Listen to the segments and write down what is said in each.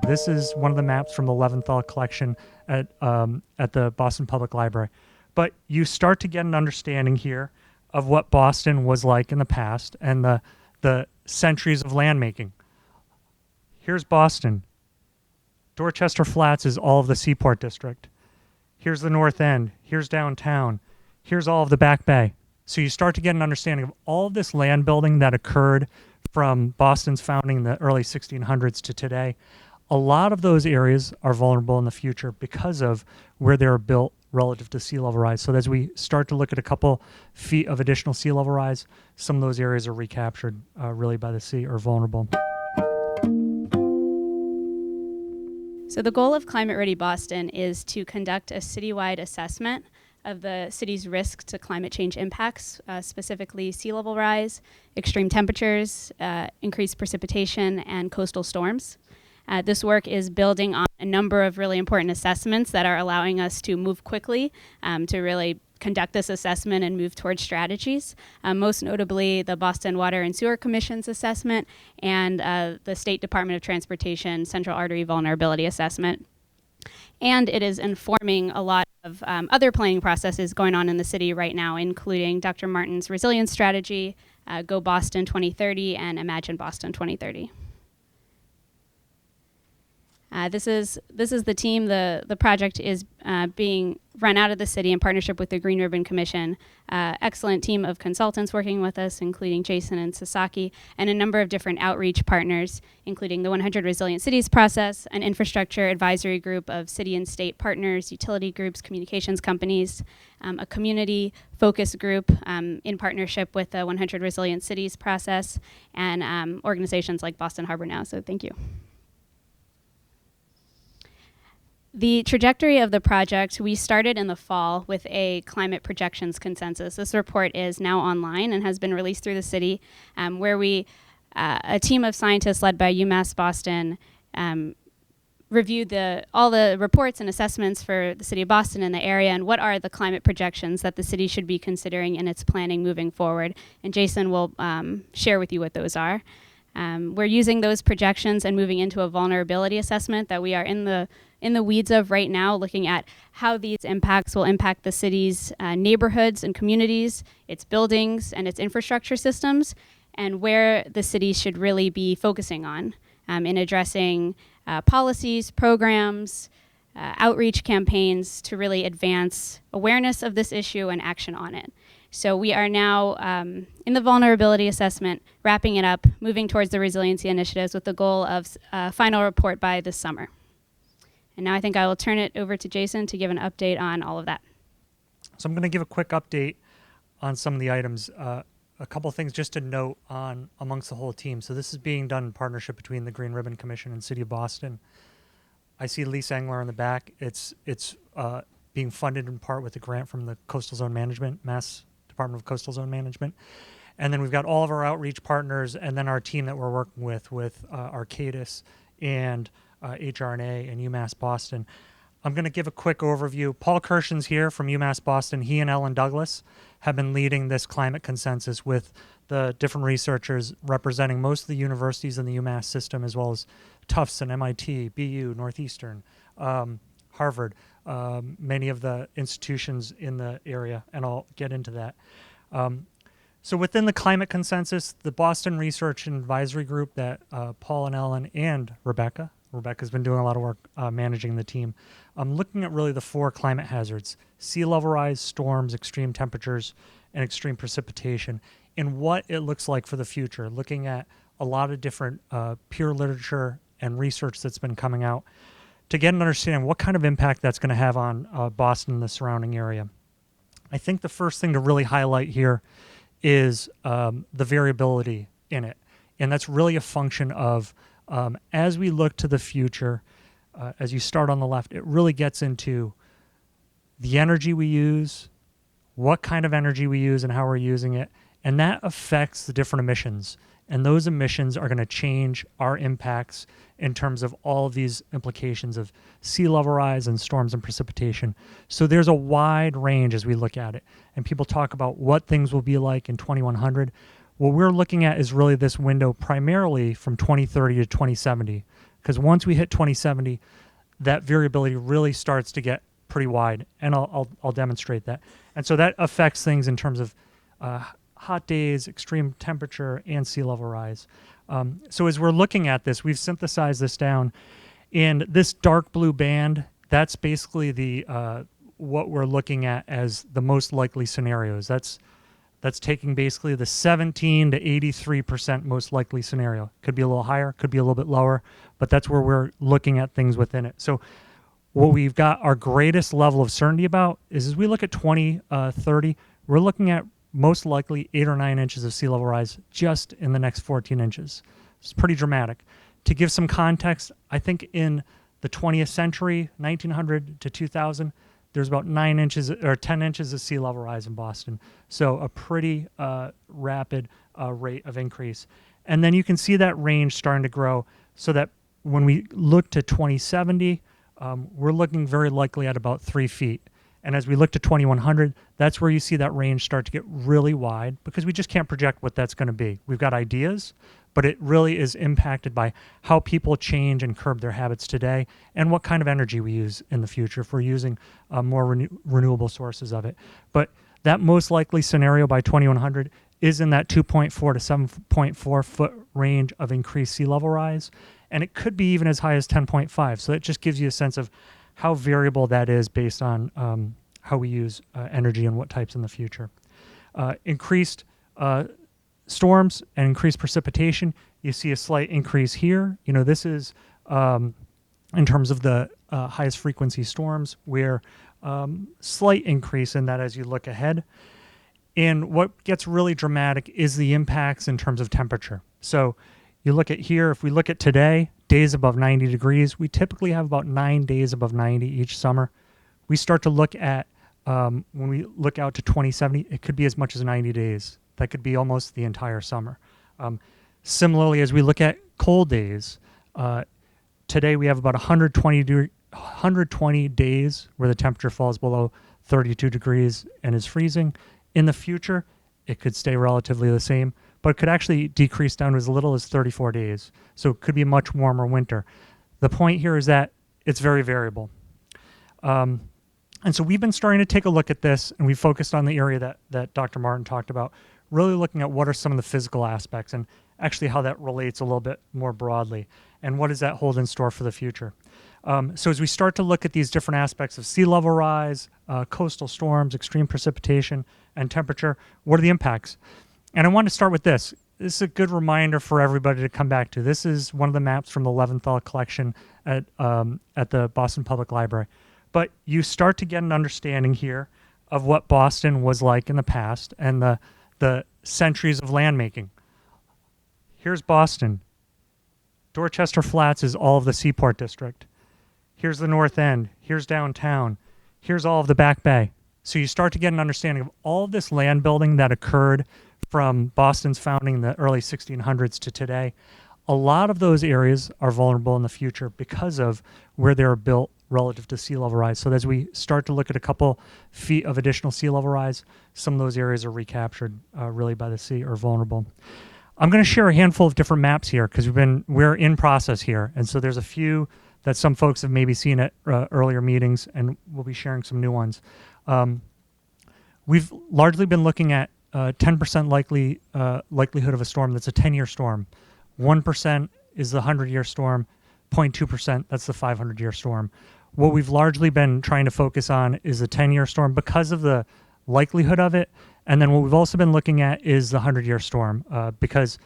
This is one of the maps from the Leventhal collection at the Boston Public Library. But you start to get an understanding here of what Boston was like in the past and the centuries of land making. Here's Boston. Dorchester Flats is all of the Seaport District. Here's the North End. Here's downtown. Here's all of the Back Bay. So you start to get an understanding of all of this land building that occurred from Boston's founding in the early 1600s to today. A lot of those areas are vulnerable in the future because of where they were built relative to sea level rise. So as we start to look at a couple feet of additional sea level rise, some of those areas are recaptured really by the sea or vulnerable. So the goal of Climate Ready Boston is to conduct a citywide assessment of the city's risk to climate change impacts, specifically sea level rise, extreme temperatures, increased precipitation, and coastal storms. This work is building on a number of really important assessments that are allowing us to move quickly to really conduct this assessment and move towards strategies, most notably the Boston Water and Sewer Commission's assessment and the State Department of Transportation Central Artery Vulnerability Assessment. And it is informing a lot of other planning processes going on in the city right now, including Dr. Martin's Resilience Strategy, Go Boston 2030, and Imagine Boston 2030. This is the team. The project is being run out of the city in partnership with the Green Ribbon Commission. Excellent team of consultants working with us, including Jason and Sasaki, and a number of different outreach partners, including the 100 Resilient Cities process, an infrastructure advisory group of city and state partners, utility groups, communications companies, a community focus group in partnership with the 100 Resilient Cities process, and organizations like Boston Harbor Now. So thank you. The trajectory of the project, we started in the fall with a climate projections consensus. This report is now online and has been released through the city, where a team of scientists led by UMass Boston reviewed all the reports and assessments for the city of Boston and the area, and what are the climate projections that the city should be considering in its planning moving forward. And Jason will share with you what those are. We're using those projections and moving into a vulnerability assessment that we are in the weeds of right now, looking at how these impacts will impact the city's neighborhoods and communities, its buildings and its infrastructure systems, and where the city should really be focusing on in addressing policies, programs, outreach campaigns to really advance awareness of this issue and action on it. So we are now in the vulnerability assessment, wrapping it up, moving towards the resiliency initiatives with the goal of a final report by this summer. And now I think I will turn it over to Jason to give an update on all of that. So I'm going to give a quick update on some of the items. A couple things just to note on amongst the whole team. So this is being done in partnership between the Green Ribbon Commission and City of Boston. I see Lisa Engler in the back. It's being funded in part with a grant from the Coastal Zone Management, Mass Department of Coastal Zone Management. And then we've got all of our outreach partners and then our team that we're working with Arcadis and HRNA and UMass Boston. I'm going to give a quick overview. Paul Kirshen's here from UMass Boston. He and Ellen Douglas have been leading this climate consensus with the different researchers representing most of the universities in the UMass system, as well as Tufts and MIT, BU, Northeastern, Harvard, many of the institutions in the area, and I'll get into that. So within the climate consensus, the Boston Research and Advisory Group that Paul and Ellen and Rebecca's been doing a lot of work managing the team. Looking at really the four climate hazards: sea level rise, storms, extreme temperatures, and extreme precipitation, and what it looks like for the future, looking at a lot of different peer literature and research that's been coming out to get an understanding what kind of impact that's going to have on Boston and the surrounding area. I think the first thing to really highlight here is the variability in it, and that's really a function of as we look to the future, as you start on the left, it really gets into the energy we use, what kind of energy we use and how we're using it, and that affects the different emissions. And those emissions are going to change our impacts in terms of all of these implications of sea level rise and storms and precipitation. So there's a wide range as we look at it. And people talk about what things will be like in 2100. What we're looking at is really this window primarily from 2030 to 2070. because once we hit 2070, that variability really starts to get pretty wide, and I'll demonstrate that. And so that affects things in terms of hot days, extreme temperature, and sea level rise. So as we're looking at this, we've synthesized this down, and this dark blue band, that's basically the what we're looking at as the most likely scenarios. That's taking basically the 17 to 83% most likely scenario. Could be a little higher, could be a little bit lower, but that's where we're looking at things within it. So what we've got our greatest level of certainty about is as we look at 2030, we're looking at most likely 8 or 9 inches of sea level rise just in the next 14 inches. It's pretty dramatic. To give some context, I think in the 20th century, 1900 to 2000, there's about 9 inches or 10 inches of sea level rise in Boston. So a pretty rapid rate of increase. And then you can see that range starting to grow so that when we look to 2070, we're looking very likely at about 3 feet. And as we look to 2100, that's where you see that range start to get really wide because we just can't project what that's going to be. We've got ideas, but it really is impacted by how people change and curb their habits today and what kind of energy we use in the future if we're using more renewable sources of it. But that most likely scenario by 2100 is in that 2.4 to 7.4 foot range of increased sea level rise. And it could be even as high as 10.5. So that just gives you a sense of how variable that is based on how we use energy and what types in the future. Increased storms and increased precipitation, you see a slight increase here. You know, this is in terms of the highest frequency storms where slight increase in that as you look ahead. And what gets really dramatic is the impacts in terms of temperature. So you look at here, if we look at today, days above 90 degrees, we typically have about 9 days above 90 each summer. We start to look at, when we look out to 2070, it could be as much as 90 days. That could be almost the entire summer. Similarly, as we look at cold days, today we have about 120 days where the temperature falls below 32 degrees and is freezing. In the future, it could stay relatively the same, but it could actually decrease down to as little as 34 days. So it could be a much warmer winter. The point here is that it's very variable. And so we've been starting to take a look at this, and we focused on the area that Dr. Martin talked about, really looking at what are some of the physical aspects and actually how that relates a little bit more broadly, and what does that hold in store for the future. So as we start to look at these different aspects of sea level rise, coastal storms, extreme precipitation, and temperature, what are the impacts? And I want to start with this. This is a good reminder for everybody to come back to. This is one of the maps from the Leventhal collection at the Boston Public Library. But you start to get an understanding here of what Boston was like in the past and the centuries of land making. Here's Boston. Dorchester Flats is all of the Seaport District. Here's the North End. Here's downtown. Here's all of the Back Bay. So you start to get an understanding of all of this land building that occurred from Boston's founding in the early 1600s to today. A lot of those areas are vulnerable in the future because of where they were built relative to sea level rise. So as we start to look at a couple feet of additional sea level rise, some of those areas are recaptured really by the sea or vulnerable. I'm going to share a handful of different maps here because we're in process here. And so there's a few that some folks have maybe seen at earlier meetings, and we'll be sharing some new ones. We've largely been looking at 10% likelihood of a storm that's a 10-year storm. 1% is the 100-year storm. 0.2%, that's the 500-year storm. What we've largely been trying to focus on is the 10-year storm because of the likelihood of it. And then what we've also been looking at is the 100-year storm because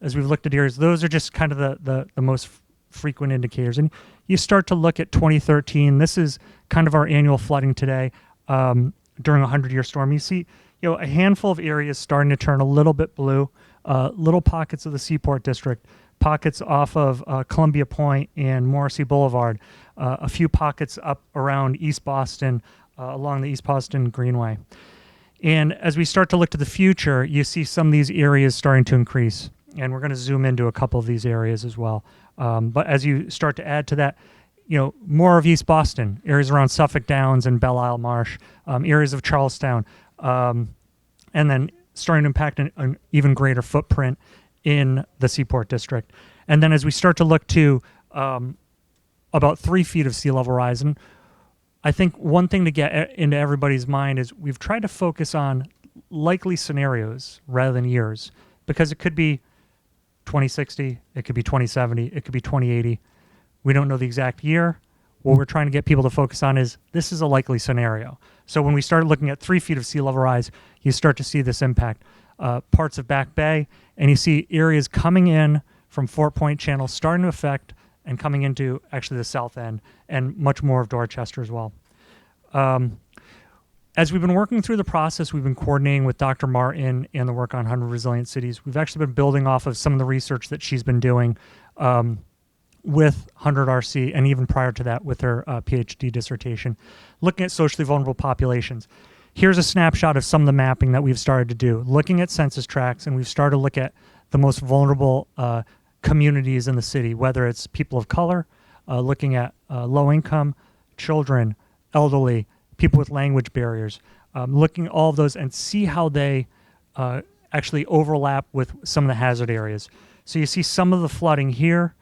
as we've looked at areas, those are just kind of the most frequent indicators. And you start to look at 2013. This is kind of our annual flooding today during a 100-year storm. You see, a handful of areas starting to turn a little bit blue, little pockets of the Seaport District, pockets off of Columbia Point and Morrissey Boulevard, a few pockets up around East Boston, along the East Boston Greenway. And as we start to look to the future, you see some of these areas starting to increase. And we're going to zoom into a couple of these areas as well. But as you start to add to that, more of East Boston, areas around Suffolk Downs and Belle Isle Marsh, areas of Charlestown, and then starting to impact an even greater footprint in the Seaport District. And then as we start to look to about 3 feet of sea level rise. And I think one thing to get into everybody's mind is we've tried to focus on likely scenarios rather than years, because it could be 2060, it could be 2070, it could be 2080. We don't know the exact year. What we're trying to get people to focus on is this is a likely scenario. So when we started looking at 3 feet of sea level rise, you start to see this impact. Parts of Back Bay, and you see areas coming in from Fort Point Channel starting to affect and coming into actually the south end, and much more of Dorchester as well. As we've been working through the process, we've been coordinating with Dr. Martin and the work on 100 Resilient Cities. We've actually been building off of some of the research that she's been doing with 100 RC, and even prior to that with her PhD dissertation, looking at socially vulnerable populations. Here's a snapshot of some of the mapping that we've started to do, looking at census tracts, and we've started to look at the most vulnerable communities in the city, whether it's people of color, looking at low income, children, elderly, people with language barriers, looking at all of those and see how they actually overlap with some of the hazard areas. So you see some of the flooding here,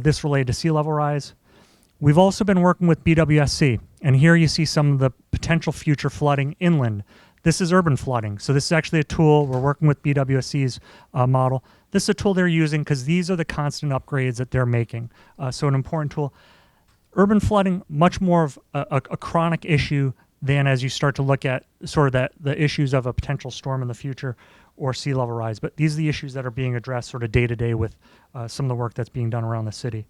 this related to sea level rise. We've also been working with BWSC, and here you see some of the potential future flooding inland. This is urban flooding. So this is actually a tool. We're working with BWSC's model. This is a tool they're using because these are the constant upgrades that they're making. So an important tool. Urban flooding, much more of a chronic issue than as you start to look at sort of the issues of a potential storm in the future or sea level rise. But these are the issues that are being addressed sort of day to day with some of the work that's being done around the city.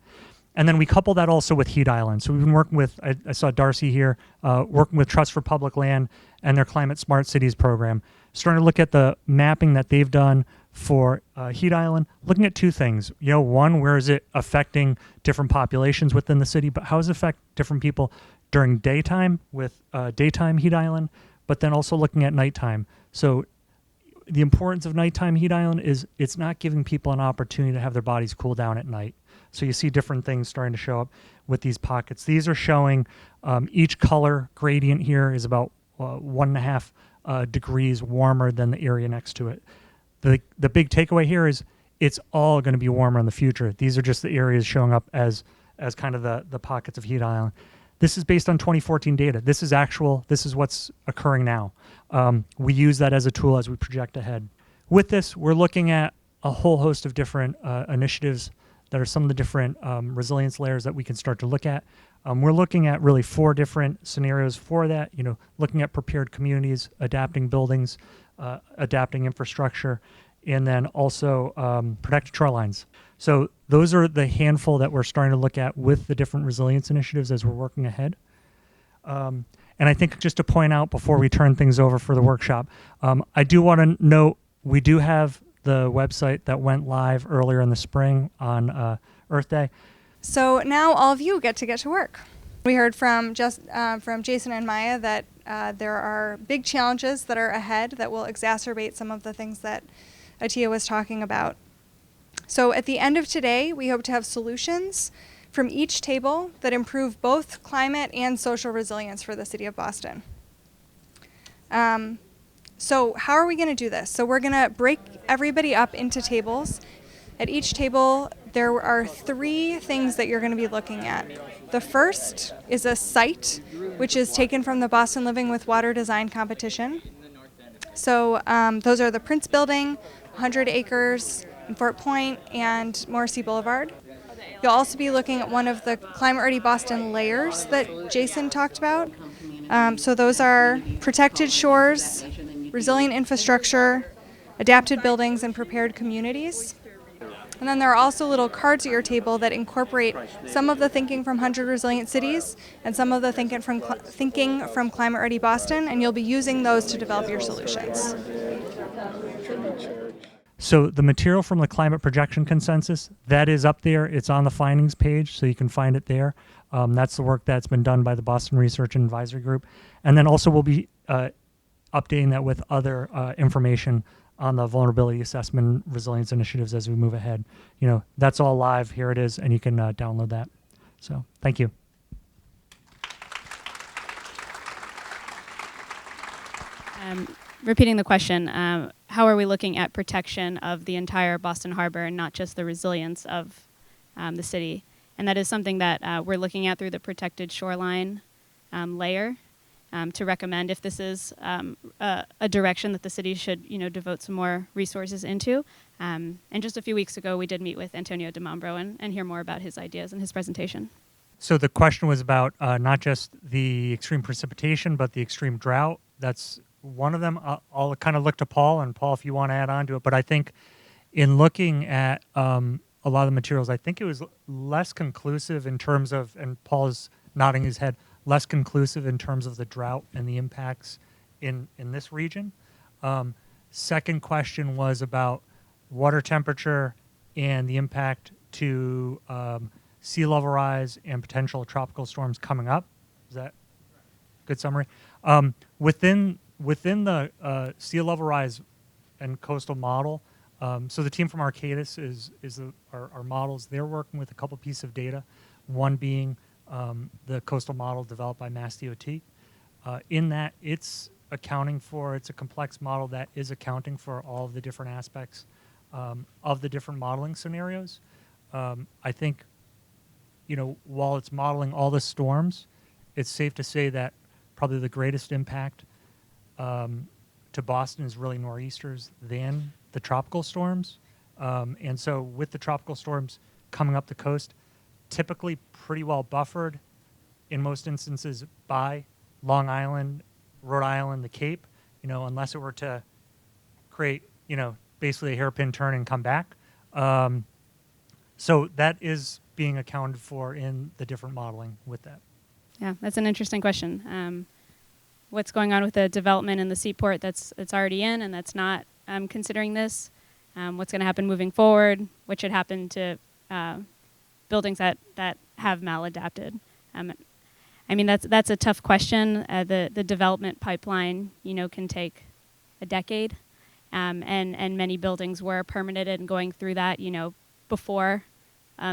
And then we couple that also with heat islands. So we've been working with, I saw Darcy here, working with Trust for Public Land and their Climate Smart Cities program, starting to look at the mapping that they've done for heat island, looking at 2 things. You know, one, where is it affecting different populations within the city, but how does it affect different people during daytime with daytime heat island, but then also looking at nighttime. So the importance of nighttime heat island is it's not giving people an opportunity to have their bodies cool down at night. So you see different things starting to show up with these pockets. These are showing each color gradient here is about 1.5 degrees warmer than the area next to it. The big takeaway here is it's all going to be warmer in the future. These are just the areas showing up as kind of the pockets of heat island. This is based on 2014 data. This is actual. This is what's occurring now. We use that as a tool as we project ahead. With this, we're looking at a whole host of different initiatives that are some of the different resilience layers that we can start to look at. We're looking at really 4 different scenarios for that, you know, looking at prepared communities, adapting buildings, adapting infrastructure, and then also protected shorelines. So those are the handful that we're starting to look at with the different resilience initiatives as we're working ahead. And I think just to point out before we turn things over for the workshop, I do want to note we do have the website that went live earlier in the spring on Earth Day. So now all of you get to work. We heard from Jason and Maya that there are big challenges that are ahead that will exacerbate some of the things that Atia was talking about. So at the end of today, we hope to have solutions from each table that improve both climate and social resilience for the city of Boston. So how are we going to do this? So we're going to break everybody up into tables. At each table, there are 3 things that you're going to be looking at. The first is a site, which is taken from the Boston Living with Water Design competition. So those are the Prince Building, 100 acres in Fort Point, and Morrissey Boulevard. You'll also be looking at one of the Climate Ready Boston layers that Jason talked about. So those are protected shores, resilient infrastructure, adapted buildings, and prepared communities. And then there are also little cards at your table that incorporate some of the thinking from 100 Resilient Cities and some of the thinking from Climate Ready Boston, and you'll be using those to develop your solutions. So the material from the climate projection consensus, that is up there. It's on the findings page, so you can find it there. That's the work that's been done by the Boston Research and Advisory Group. And then also we'll be updating that with other information on the vulnerability assessment resilience initiatives as we move ahead. You know, that's all live. Here it is, and you can download that. So thank you. Repeating the question, how are we looking at protection of the entire Boston Harbor and not just the resilience of the city? And that is something that we're looking at through the protected shoreline layer to recommend if this is a direction that the city should, devote some more resources into. And just a few weeks ago, we did meet with Antonio DeMambro and hear more about his ideas and his presentation. So the question was about not just the extreme precipitation, but the extreme drought. That's one of them. I'll kind of look to Paul, and Paul, if you want to add on to it. But I think in looking at a lot of the materials, I think it was less conclusive in terms of, and Paul is nodding his head, less conclusive in terms of the drought and the impacts in this region. Second question was about water temperature and the impact to sea level rise and potential tropical storms coming up. Is that a good summary? Within the sea level rise and coastal model, so the team from Arcadis is our models. They're working with a couple pieces of data, one being the coastal model developed by Mass DOT. In that, it's a complex model that is accounting for all of the different aspects of the different modeling scenarios. I think, while it's modeling all the storms, it's safe to say that probably the greatest impact to Boston is really nor'easters than the tropical storms. And so with the tropical storms coming up the coast, typically pretty well buffered in most instances by Long Island, Rhode Island, the Cape, unless it were to create, basically a hairpin turn and come back. So that is being accounted for in the different modeling with that. Yeah, that's an interesting question. What's going on with the development in the seaport that's already in and that's not considering this? What's going to happen moving forward? What should happen to buildings that have maladapted? That's a tough question. The development pipeline, can take a decade, and many buildings were permitted and going through that, before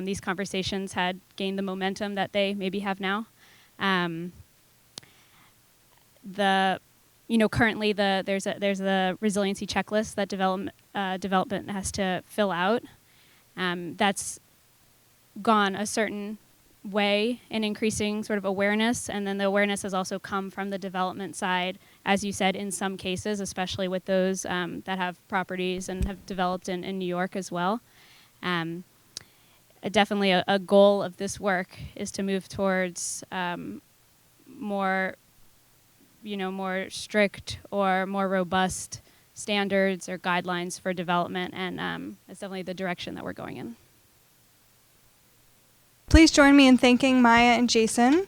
these conversations had gained the momentum that they maybe have now. Currently there's a resiliency checklist that development has to fill out. That's gone a certain way in increasing sort of awareness, and then the awareness has also come from the development side, as you said, in some cases, especially with those that have properties and have developed in New York as well. Definitely a goal of this work is to move towards more strict or more robust standards or guidelines for development, and it's definitely the direction that we're going in. Please join me in thanking Maya and Jason.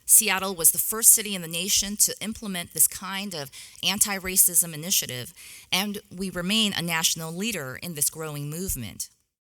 Seattle was the first city in the nation to implement this kind of anti-racism initiative, and we remain a national leader in this growing movement.